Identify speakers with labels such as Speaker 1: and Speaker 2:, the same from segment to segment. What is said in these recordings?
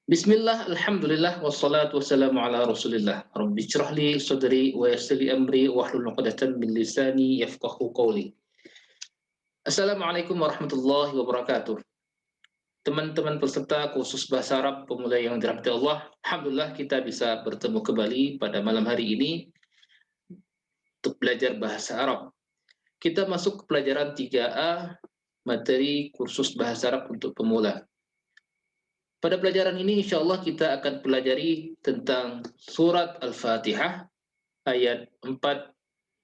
Speaker 1: Bismillah, alhamdulillah, wassalatu wassalamu ala rasulillah. Rabbi syrah li sadri wa yassir li amri wahlul 'uqdatam min lisani yafqahu qawli. Assalamualaikum warahmatullahi wabarakatuh. Teman-teman peserta kursus bahasa Arab pemula yang dirahmati Allah, alhamdulillah kita bisa bertemu kembali pada malam hari ini untuk belajar bahasa Arab. Kita masuk ke pelajaran 3A, materi kursus bahasa Arab untuk pemula. Pada pelajaran ini insya Allah kita akan pelajari tentang surat Al-Fatihah ayat 4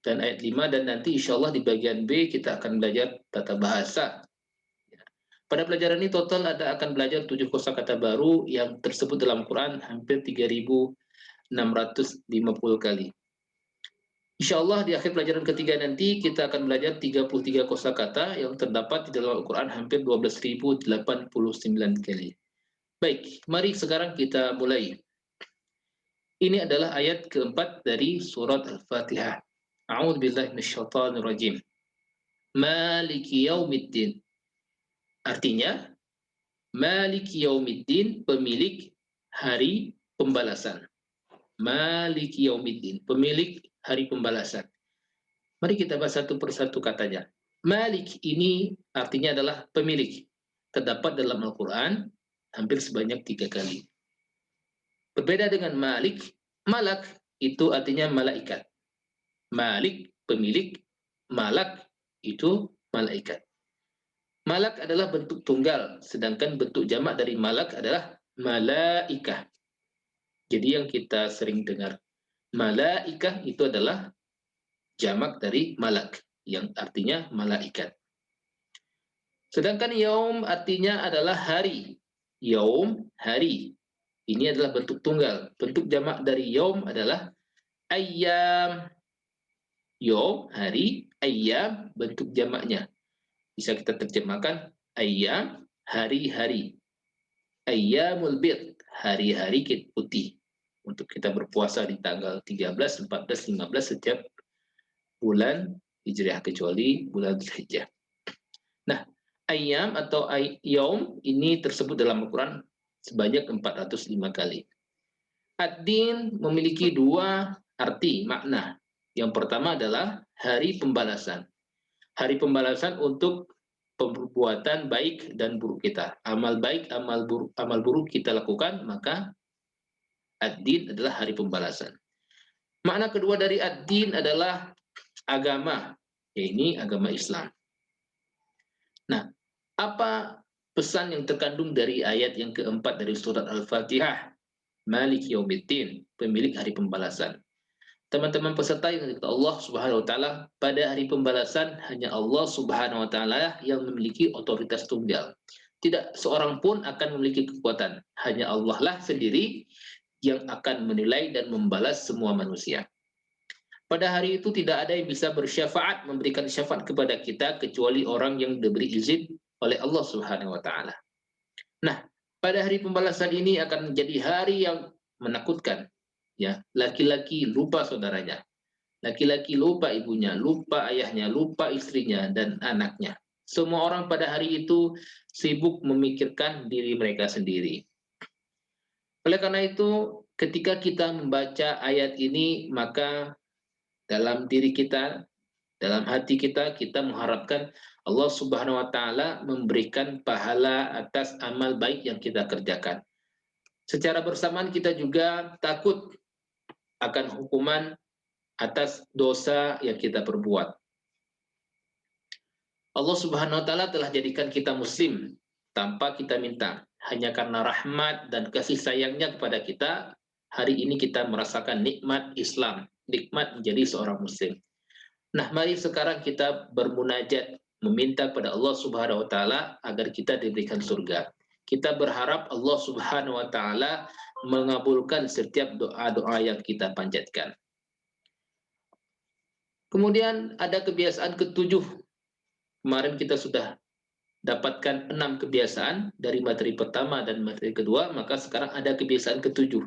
Speaker 1: dan ayat 5, dan nanti insya Allah di bagian B kita akan belajar tata bahasa. Pada pelajaran ini total akan belajar 7 kosakata baru yang tersebut dalam Quran hampir 3.650 kali. Insya Allah di akhir pelajaran ketiga nanti kita akan belajar 33 kosakata yang terdapat di dalam Al-Quran hampir 12.089 kali. Baik, mari sekarang kita mulai. Ini adalah ayat keempat dari surat Al-Fatihah. A'udzubillahi minasyaitonir rajim. Maliki yaumiddin. Artinya, Maliki yaumiddin, pemilik hari pembalasan. Maliki yaumiddin, pemilik hari pembalasan. Mari kita bahas satu persatu katanya. Malik ini artinya adalah pemilik. Terdapat dalam Al-Quran hampir sebanyak 3 kali. Berbeda dengan Malik, Malak itu artinya malaikat. Malik, pemilik, Malak itu malaikat. Malak adalah bentuk tunggal, sedangkan bentuk jamak dari malak adalah malaikah. Jadi yang kita sering dengar, malaikah itu adalah jamak dari malak, yang artinya malaikat. Sedangkan yaum artinya adalah hari. Yaum, hari. Ini adalah bentuk tunggal. Bentuk jamak dari yaum adalah ayyam. Yaum, hari, ayyam, bentuk jamaknya. Bisa kita terjemahkan ayyam, hari-hari. Ayyamul bid, hari-hari putih. Untuk kita berpuasa di tanggal 13, 14, 15 setiap bulan Hijriah kecuali bulan Dzulhijjah. Nah, ayyam atau yaum ini tersebut dalam Al-Quran sebanyak 405 kali. Ad-din memiliki dua arti, makna. Yang pertama adalah hari pembalasan. Hari pembalasan untuk perbuatan baik dan buruk kita. Amal baik, amal buruk kita lakukan, maka ad-din adalah hari pembalasan. Makna kedua dari ad-din adalah agama, yaitu agama Islam. Nah, apa pesan yang terkandung dari ayat yang keempat dari surat Al-Fatihah? Malik yaumiddin, pemilik hari pembalasan. Teman-teman peserta yang dirahmati Allah Subhanahu wa taala, pada hari pembalasan hanya Allah Subhanahu wa taala yang memiliki otoritas tunggal. Tidak seorang pun akan memiliki kekuatan, hanya Allah lah sendiri yang akan menilai dan membalas semua manusia. Pada hari itu tidak ada yang bisa bersyafaat, memberikan syafaat kepada kita kecuali orang yang diberi izin oleh Allah Subhanahu wa taala. Nah, pada hari pembalasan ini akan menjadi hari yang menakutkan. Ya, laki-laki lupa saudaranya. Laki-laki lupa ibunya, lupa ayahnya, lupa istrinya dan anaknya. Semua orang pada hari itu sibuk memikirkan diri mereka sendiri. Oleh karena itu, ketika kita membaca ayat ini, maka dalam diri kita, dalam hati kita, kita mengharapkan Allah Subhanahu wa taala memberikan pahala atas amal baik yang kita kerjakan. Secara bersamaan kita juga takut akan hukuman atas dosa yang kita perbuat. Allah Subhanahu wa taala telah jadikan kita muslim tanpa kita minta. Hanya karena rahmat dan kasih sayangnya kepada kita, hari ini kita merasakan nikmat Islam, nikmat menjadi seorang muslim. Nah, mari sekarang kita bermunajat, meminta kepada Allah Subhanahu wa taala agar kita diberikan surga. Kita berharap Allah Subhanahu wa taala mengabulkan setiap doa-doa yang kita panjatkan. Kemudian ada kebiasaan ketujuh. Kemarin kita sudah dapatkan 6 kebiasaan dari materi pertama dan materi kedua, maka sekarang ada kebiasaan ketujuh.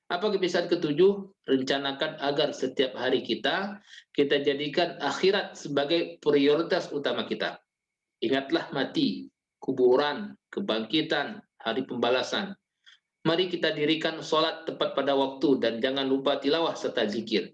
Speaker 1: Apa kebiasaan ketujuh? Rencanakan agar setiap hari kita jadikan akhirat sebagai prioritas utama kita. Ingatlah mati, kuburan, kebangkitan, hari pembalasan. Mari kita dirikan sholat tepat pada waktu dan jangan lupa tilawah serta zikir.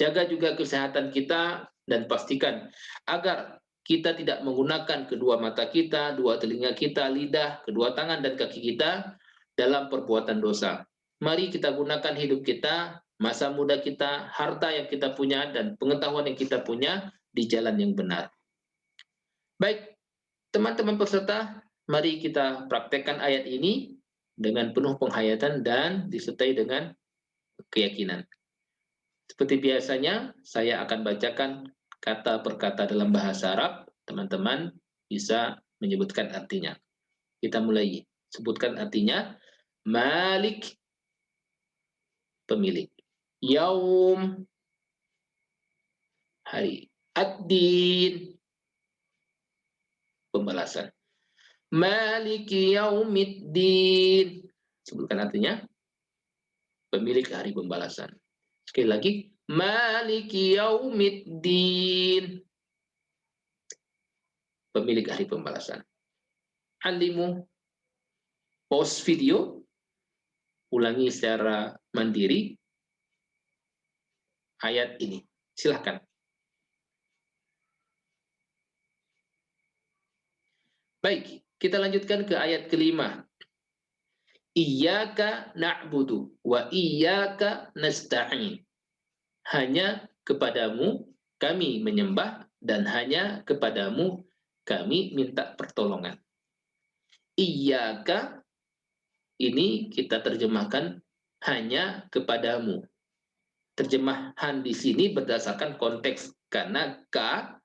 Speaker 1: Jaga juga kesehatan kita dan pastikan agar kita tidak menggunakan kedua mata kita, dua telinga kita, lidah, kedua tangan dan kaki kita dalam perbuatan dosa. Mari kita gunakan hidup kita, masa muda kita, harta yang kita punya, dan pengetahuan yang kita punya di jalan yang benar. Baik, teman-teman peserta, mari kita praktekkan ayat ini dengan penuh penghayatan dan disertai dengan keyakinan. Seperti biasanya, saya akan bacakan kata per kata dalam bahasa Arab. Teman-teman bisa menyebutkan artinya. Kita mulai. Sebutkan artinya. Malik, pemilik. Yaum, hari. Ad-din, pembalasan. Maliki yaumiddin. Sebutkan artinya. Pemilik hari pembalasan. Sekali lagi. Maliki yaumiddin. Pemilik hari pembalasan. Alimu. Pause video. Ulangi secara mandiri. Ayat ini. Silahkan. Baik, kita lanjutkan ke ayat kelima. Iyyaka na'budu wa iyyaka nasta'in. Hanya kepadamu kami menyembah dan hanya kepadamu kami minta pertolongan. Iyyaka ini kita terjemahkan hanya kepadamu. Terjemahan di sini berdasarkan konteks karena ka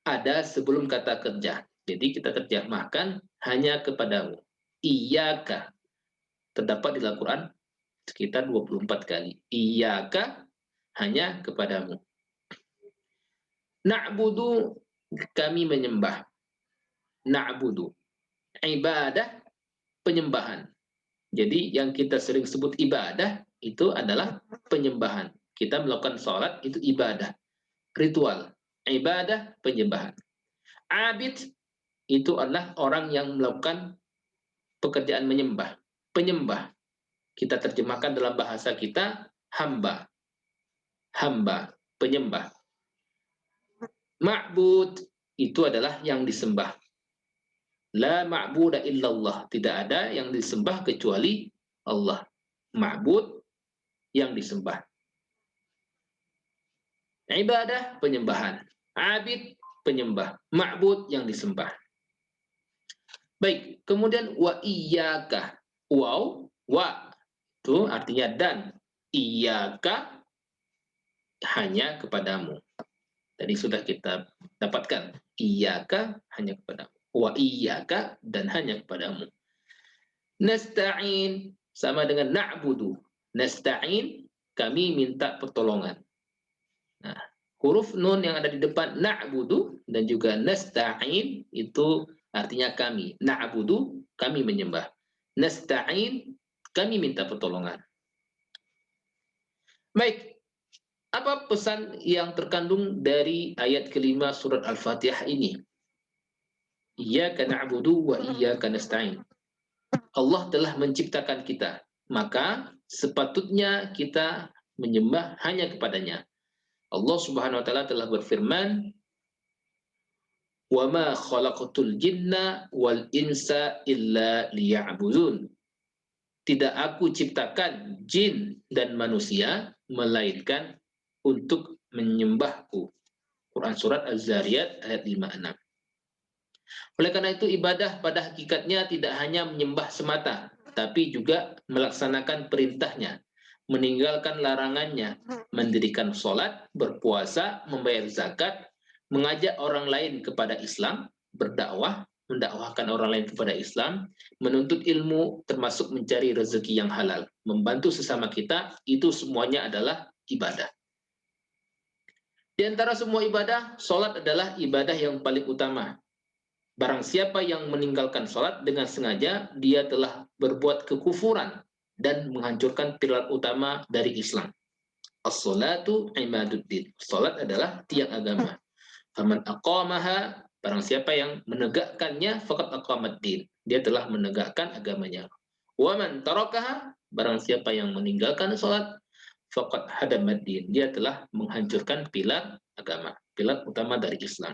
Speaker 1: ada sebelum kata kerja. Jadi kita terjemahkan hanya kepadamu. Iyyaka terdapat di Al-Quran sekitar 24 kali. Iyyaka hanya kepadamu. Na'budu kami menyembah. Na'budu ibadah penyembahan. Jadi yang kita sering sebut ibadah itu adalah penyembahan. Kita melakukan sholat itu ibadah. Ritual. Ibadah penyembahan. Abid itu adalah orang yang melakukan pekerjaan menyembah. Penyembah. Kita terjemahkan dalam bahasa kita hamba. Hamba, penyembah. Ma'bud itu adalah yang disembah. La ma'buda illallah. Tidak ada yang disembah kecuali Allah. Ma'bud yang disembah. Ibadah penyembahan. Abid penyembah. Ma'bud yang disembah. Baik, kemudian wa iyyaka. Waw, wa itu artinya dan. Iyyaka hanya kepadamu. Tadi sudah kita dapatkan. Iyyaka hanya kepadamu. Wa iyyaka dan hanya kepadamu. Nasta'in sama dengan na'budu. Nasta'in kami minta pertolongan. Nah, huruf nun yang ada di depan na'budu dan juga nasta'in itu artinya kami. Na'budu kami menyembah. Nasta'in kami minta pertolongan. Baik, apa pesan yang terkandung dari ayat kelima surat Al-Fatihah ini? Iyyaka na'budu wa iyyaka nasta'in. Allah telah menciptakan kita, maka sepatutnya kita menyembah hanya kepadanya. Allah Subhanahu wa taala telah berfirman, "Wa ma khalaqatul jinna wal insa illa liya'budun." Tidak aku ciptakan jin dan manusia melainkan untuk menyembahku. Quran surat Az-Zariyat ayat 56. Oleh karena itu ibadah pada hakikatnya tidak hanya menyembah semata, tapi juga melaksanakan perintahnya, meninggalkan larangannya, mendirikan sholat, berpuasa, membayar zakat, mengajak orang lain kepada Islam, berdakwah, mendakwahkan orang lain kepada Islam, menuntut ilmu termasuk mencari rezeki yang halal, membantu sesama kita, itu semuanya adalah ibadah. Di antara semua ibadah, sholat adalah ibadah yang paling utama. Barang siapa yang meninggalkan sholat dengan sengaja, dia telah berbuat kekufuran dan menghancurkan pilar utama dari Islam. As-sholatu imaduddin. Sholat adalah tiang agama. Faman aqamaha, barang siapa yang menegakkannya, faqad aqamaddin. Dia telah menegakkan agamanya. Wa man tarakaha, barang siapa yang meninggalkan salat, faqad hadamad din, dia telah menghancurkan pilar agama, pilar utama dari Islam.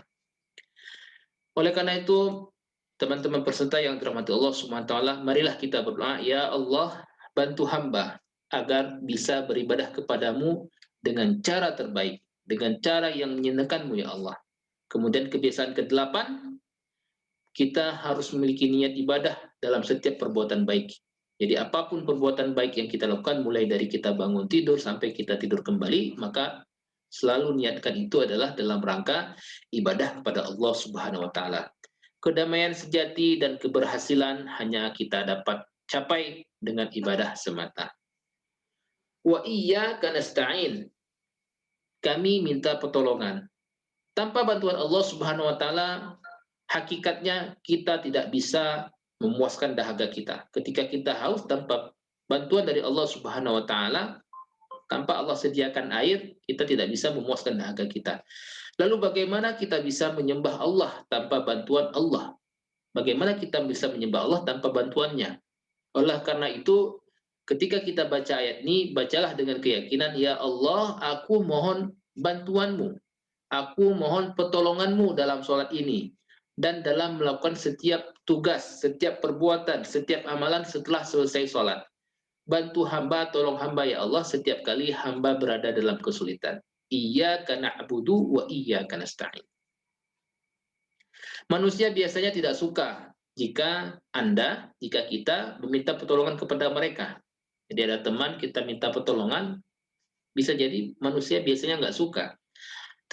Speaker 1: Oleh karena itu, teman-teman peserta yang dirahmati Allah Subhanahu wa taala, marilah kita berdoa, ya Allah, bantu hamba agar bisa beribadah kepadamu dengan cara terbaik, dengan cara yang menyenangkanmu ya Allah. Kemudian kebiasaan ke-8, kita harus memiliki niat ibadah dalam setiap perbuatan baik. Jadi apapun perbuatan baik yang kita lakukan, mulai dari kita bangun tidur sampai kita tidur kembali, maka selalu niatkan itu adalah dalam rangka ibadah kepada Allah Subhanahu wa taala. Kedamaian sejati dan keberhasilan hanya kita dapat capai dengan ibadah semata. Wa iyyaka nasta'in. Kami minta pertolongan. Tanpa bantuan Allah Subhanahu wa taala, hakikatnya kita tidak bisa memuaskan dahaga kita. Ketika kita haus, tanpa bantuan dari Allah Subhanahu wa taala, tanpa Allah sediakan air, kita tidak bisa memuaskan dahaga kita. Lalu bagaimana kita bisa menyembah Allah tanpa bantuan Allah? Bagaimana kita bisa menyembah Allah tanpa bantuannya? Oleh karena itu, ketika kita baca ayat ini, bacalah dengan keyakinan, ya Allah, aku mohon bantuanmu. Aku mohon pertolonganmu dalam sholat ini. Dan dalam melakukan setiap tugas, setiap perbuatan, setiap amalan setelah selesai sholat. Bantu hamba, tolong hamba ya Allah setiap kali hamba berada dalam kesulitan. Iyyaka na'budu wa iyyaka nasta'in. Manusia biasanya tidak suka jika kita meminta pertolongan kepada mereka. Jadi ada teman kita minta pertolongan, bisa jadi manusia biasanya nggak suka.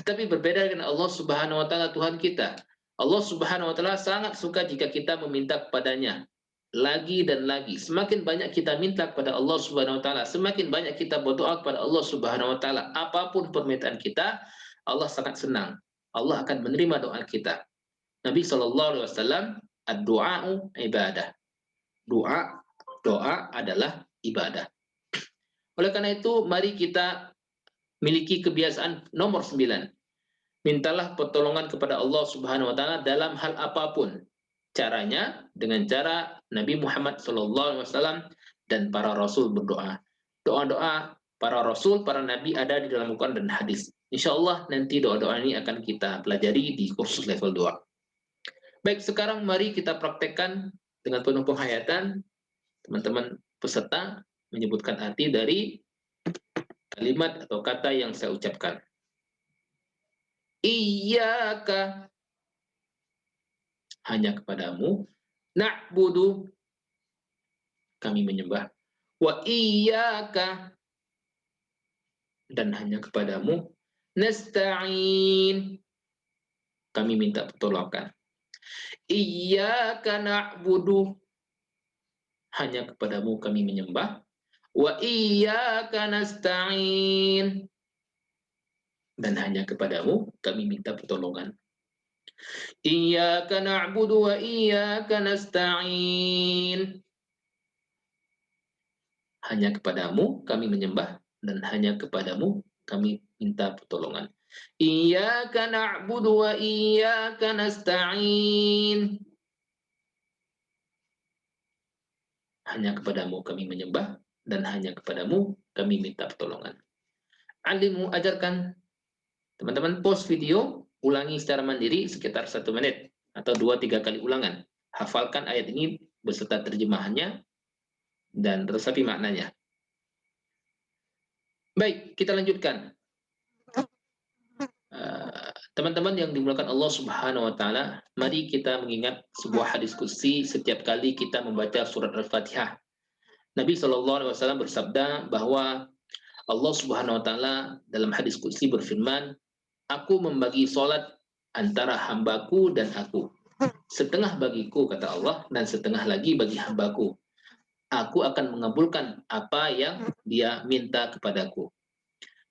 Speaker 1: Tetapi berbeda dengan Allah Subhanahu wa taala Tuhan kita. Allah Subhanahu wa taala sangat suka jika kita meminta kepadanya lagi dan lagi. Semakin banyak kita minta kepada Allah Subhanahu wa taala, semakin banyak kita berdoa kepada Allah Subhanahu wa taala. Apapun permintaan kita, Allah sangat senang. Allah akan menerima doa kita. Nabi Shallallahu alaihi wasallam, ad-du'a'u ibadah. Doa adalah ibadah. Oleh karena itu, mari kita miliki kebiasaan nomor 9. Mintalah pertolongan kepada Allah Subhanahu wa taala dalam hal apapun. Caranya dengan cara Nabi Muhammad SAW dan para rasul berdoa. Doa-doa para rasul, para nabi ada di dalam Al-Quran dan hadis. Insya Allah nanti doa-doa ini akan kita pelajari di kursus level 2. Baik, sekarang mari kita praktekkan dengan penuh penghayatan. Teman-teman peserta menyebutkan arti dari kalimat atau kata yang saya ucapkan. Iyyaka, hanya kepadamu. Na'budu, kami menyembah. Wa iyyaka, dan hanya kepadamu. Nasta'in, kami minta pertolongan. Iyyaka na'budu, hanya kepadamu kami menyembah. Wa iyyaka nasta'in, dan hanya kepadamu kami minta pertolongan. Iyyaka na'budu wa iyyaka nasta'in, hanya kepadamu kami menyembah dan hanya kepadamu kami minta pertolongan. Iyyaka na'budu wa iyyaka nasta'in, hanya kepadamu kami menyembah dan hanya kepadamu kami minta pertolongan. Alimu, ajarkan. Teman-teman pause video, ulangi secara mandiri sekitar 1 menit atau 2-3 kali ulangan. Hafalkan ayat ini beserta terjemahannya dan resapi maknanya. Baik, kita lanjutkan. Teman-teman yang dimuliakan Allah Subhanahu wa taala, mari kita mengingat sebuah hadis qudsi setiap kali kita membaca surat Al-Fatihah. Nabi Shallallahu alaihi wasallam bersabda bahwa Allah Subhanahu wa taala dalam hadis qudsi berfirman, "Aku membagi salat antara hambaku dan aku. Setengah bagiku," kata Allah, "dan setengah lagi bagi hambaku. Aku akan mengabulkan apa yang dia minta kepadaku."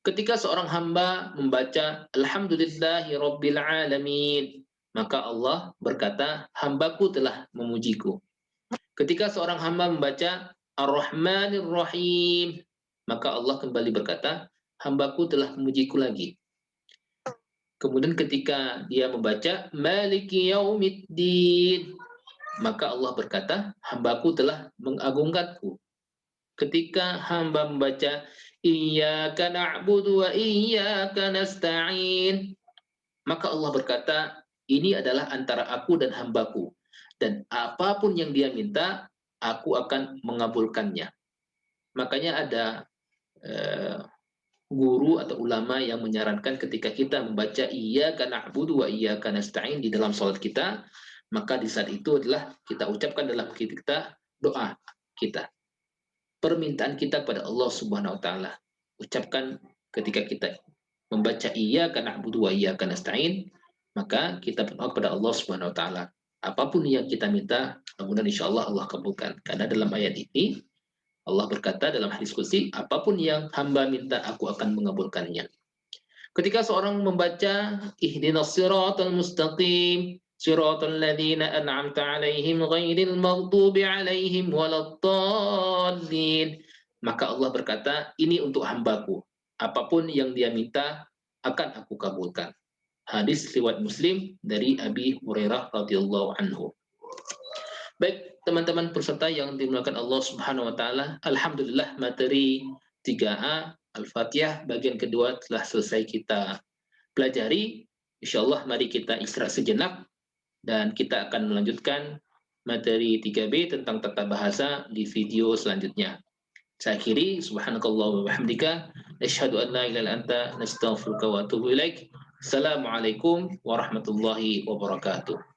Speaker 1: Ketika seorang hamba membaca Alhamdulillahi Rabbil Alamin, maka Allah berkata, hambaku telah memujiku. Ketika seorang hamba membaca Ar-Rahmanir Rahim, maka Allah kembali berkata, hambaku telah memujiku lagi. Kemudian ketika dia membaca Maliki Yaumiddin, Maka Allah berkata, hambaku telah mengagungkanku. Ketika hamba membaca iyyaka na'budu wa iyyaka nasta'in, maka Allah berkata, ini adalah antara aku dan hambaku, dan apapun yang dia minta, aku akan mengabulkannya. Makanya ada eh, guru atau ulama yang menyarankan ketika kita membaca iyyaka na'budu wa iyyaka nasta'in di dalam salat kita, maka di saat itu adalah kita ucapkan dalam kita doa kita, permintaan kita pada Allah Subhanahu wa taala. Ucapkan ketika kita membaca iyyaka na'budu wa iyyaka nasta'in, maka kita berdoa kepada Allah Subhanahu wa taala. Apapun yang kita minta, mudah-mudahan insyaallah Allah kabulkan. Karena dalam ayat ini Allah berkata dalam hadis qudsi, apapun yang hamba minta aku akan mengabulkannya. Ketika seorang membaca ihdinas siratal mustaqim, siratal ladzina an'amta 'alaihim ghairil maghdubi 'alaihim waladdallin, maka Allah berkata, ini untuk hambaku. Apapun yang dia minta akan aku kabulkan. Hadis riwayat Muslim dari Abi Hurairah radhiyallahu anhu. Baik, teman-teman peserta yang dimuliakan Allah Subhanahu wa taala, alhamdulillah materi 3A Al-Fatihah bagian kedua telah selesai kita pelajari. Insyaallah mari kita istirahat sejenak dan kita akan melanjutkan materi 3B tentang tata bahasa di video selanjutnya. Saya akhiri, subhanakallah wa bihamdika, asyhadu an la ilaha illa anta, nastaghfiruka wa atubu ilaik. Assalamualaikum warahmatullahi wabarakatuh.